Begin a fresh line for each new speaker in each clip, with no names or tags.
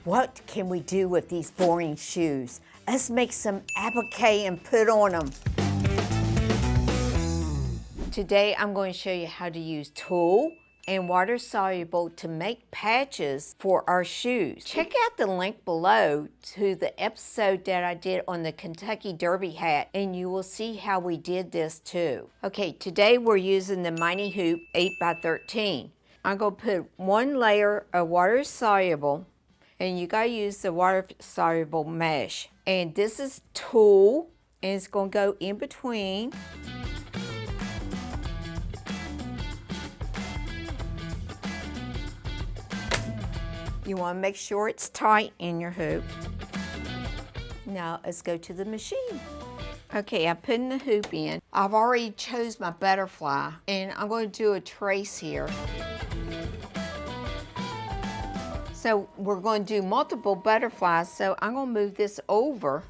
What can we do with these boring shoes? Let's make some applique and put on them. Today I'm going to show you how to use tulle and water soluble to make patches for our shoes. Check out the link below to the episode that I did on the Kentucky Derby hat and you will see how we did this too. Okay, today we're using the Mighty Hoop 8x13. I'm going to put one layer of water soluble, and you gotta use the water soluble mesh. And this is tulle, and it's gonna go in between. You wanna make sure it's tight in your hoop. Now let's go to the machine. Okay, I'm putting the hoop in. I've already chose my butterfly, and I'm going to do a trace here. So we're going to do multiple butterflies, so I'm going to move this over.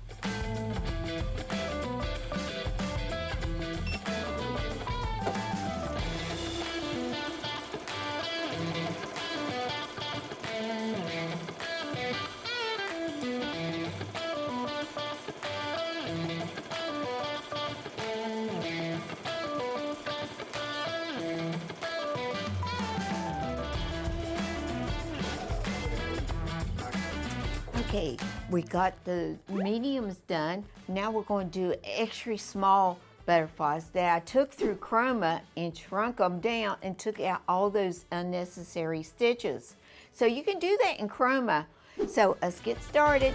Okay, we got the mediums done. Now we're going to do extra small butterflies that I took through Ricoma and shrunk them down and took out all those unnecessary stitches. So you can do that in Ricoma. So let's get started.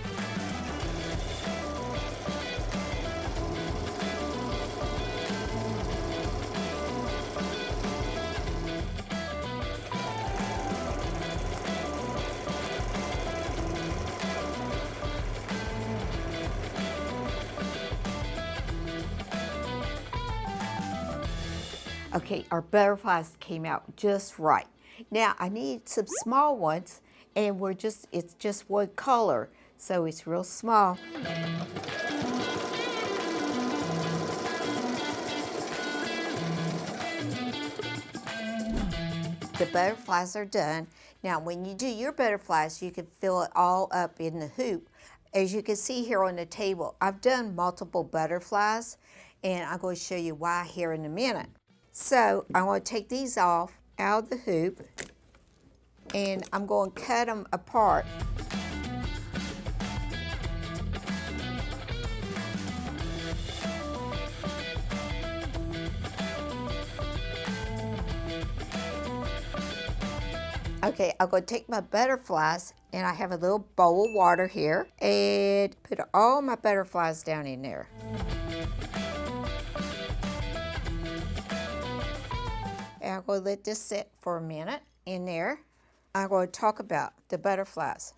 Okay, our butterflies came out just right. Now I need some small ones, and it's just one color, so it's real small. The butterflies are done. Now when you do your butterflies, you can fill it all up in the hoop. As you can see here on the table, I've done multiple butterflies, and I'm going to show you why here in a minute. So I'm going to take these off out of the hoop, and I'm going to cut them apart. Okay, I'm going to take my butterflies, and I have a little bowl of water here, and put all my butterflies down in there. And I'm going to let this sit for a minute in there. I'm going to talk about the butterflies.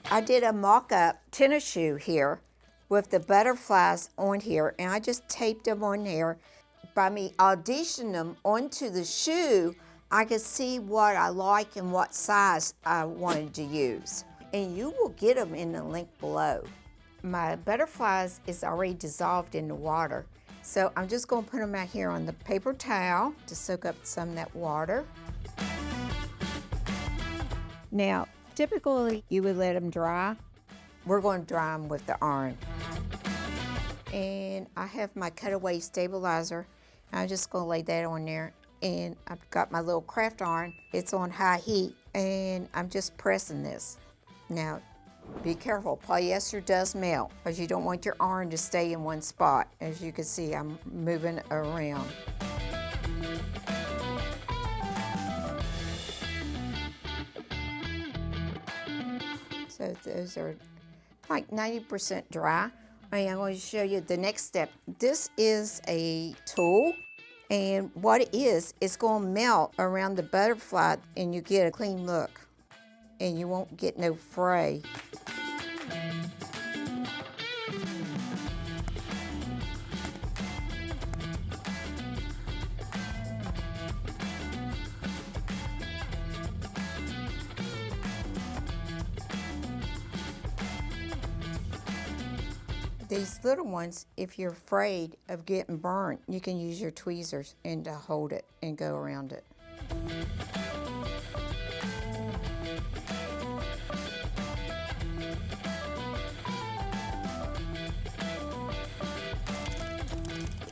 I did a mock-up tennis shoe here with the butterflies on here, and I just taped them on there. By me auditioning them onto the shoe, I could see what I like and what size I wanted to use. And you will get them in the link below. My butterflies is already dissolved in the water. So I'm just going to put them out here on the paper towel to soak up some of that water. Now, typically you would let them dry. We're going to dry them with the iron. And I have my cutaway stabilizer. I'm just going to lay that on there. And I've got my little craft iron. It's on high heat, and I'm just pressing this. Now, be careful, polyester does melt, because you don't want your iron to stay in one spot. As you can see, I'm moving around. So those are like 90% dry. I'm going to show you the next step. This is a tulle, and what it is, it's going to melt around the butterfly, and you get a clean look, and you won't get no fray. These little ones, if you're afraid of getting burnt, you can use your tweezers and to hold it and go around it.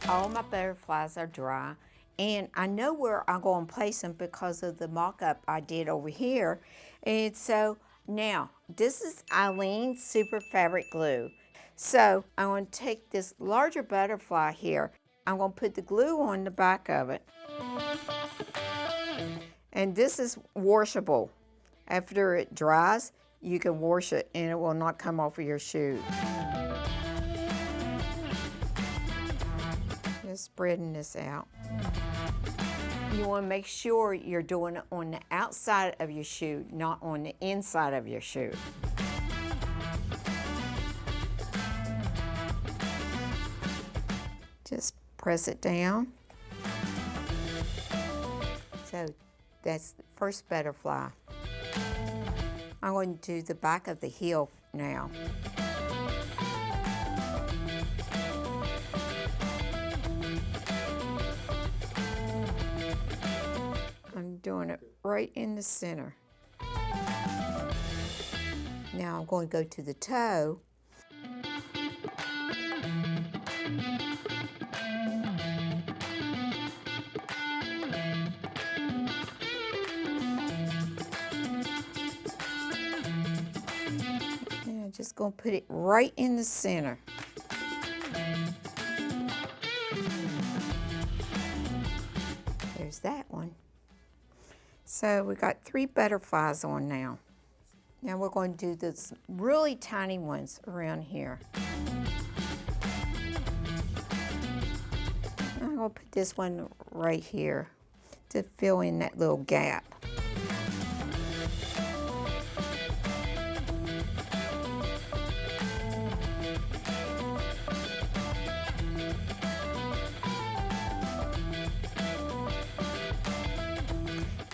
All my butterflies are dry, and I know where I'm going to place them because of the mock-up I did over here. And so now, this is Eileen's Super Fabric Glue. So I'm going to take this larger butterfly here. I'm going to put the glue on the back of it. And this is washable. After it dries, you can wash it and it will not come off of your shoe. Just spreading this out. You want to make sure you're doing it on the outside of your shoe, not on the inside of your shoe. Just press it down. So that's the first butterfly. I'm going to do the back of the heel now. I'm doing it right in the center. Now I'm going to go to the toe. And I'm just going to put it right in the center. There's that one. So we got 3 butterflies on now. Now we're going to do this really tiny ones around here. I'm going to put this one right here to fill in that little gap.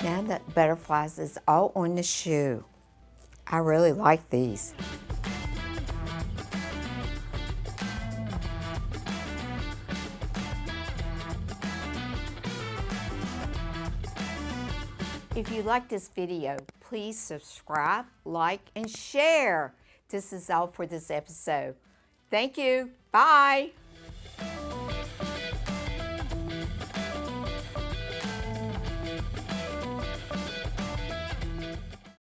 Now that butterflies is all on the shoe. I really like these. If you like this video, please subscribe, like, and share. This is all for this episode. Thank you. Bye.